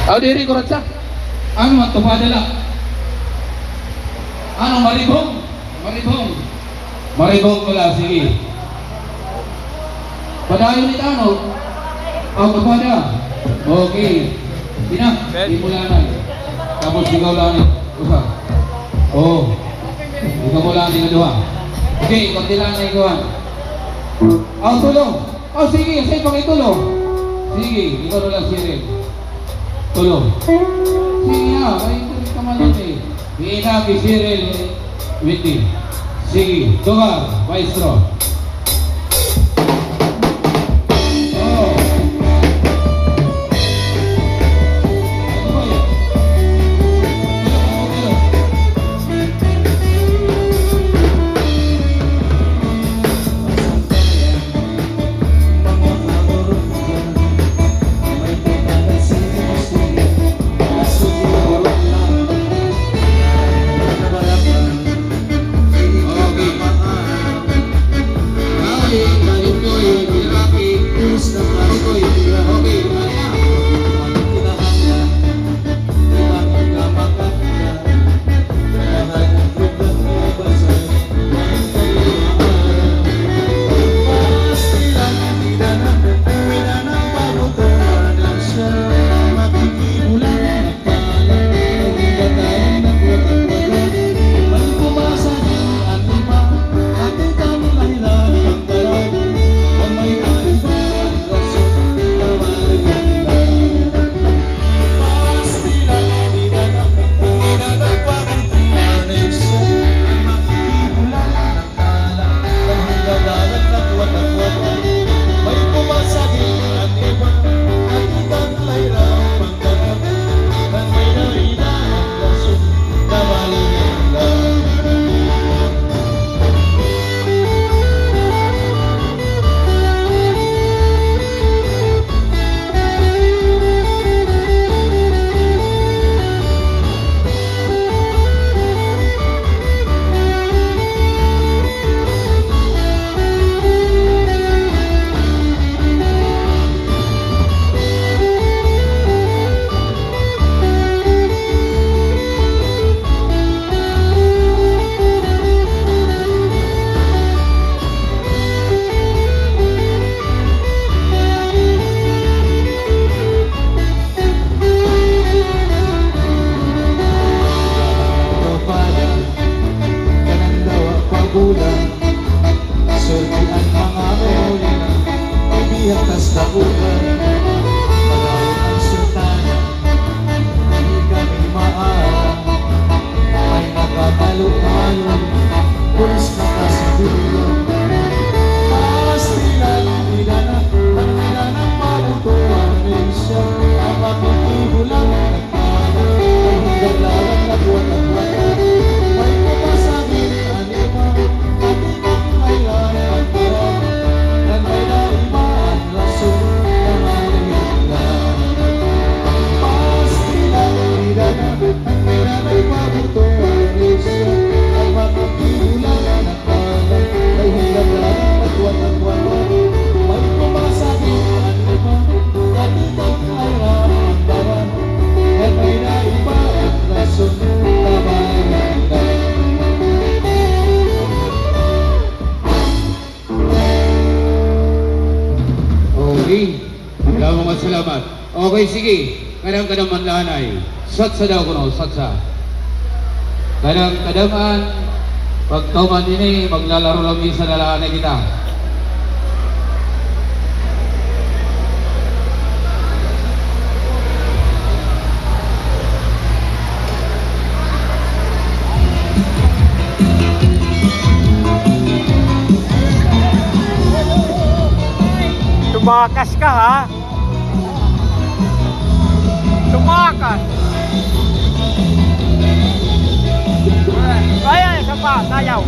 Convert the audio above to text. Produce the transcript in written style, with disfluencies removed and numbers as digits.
Aw diri ko sa. Ano man to padala? Ano maribong? Maribong. Maribong pala sige. Padayon ni ano? Aw kapada. Okay. Ina, di mo lang. Tapos ikaw lang. Usa. Oh. Ikaw mo lang din duha. Okay, konti lang na ikawan. Aw tulong. Aw sige, say pakitulong. Sige, ikaw na lang Cyril. Tulong. Sige na, ay tuloy ka malit eh. Ina kay Cyril Witty. Sige, tugar, maestro. Salamat. Okay, sige. Kadang-kadang manlanay. Satsa daw ko no, satsa. Kadang-kadangan, pag kauman ini, maglalaro lang minsan na lanay kita. Tumakas ka ha? Tumakas. Ayan, isa pa. Sayaw.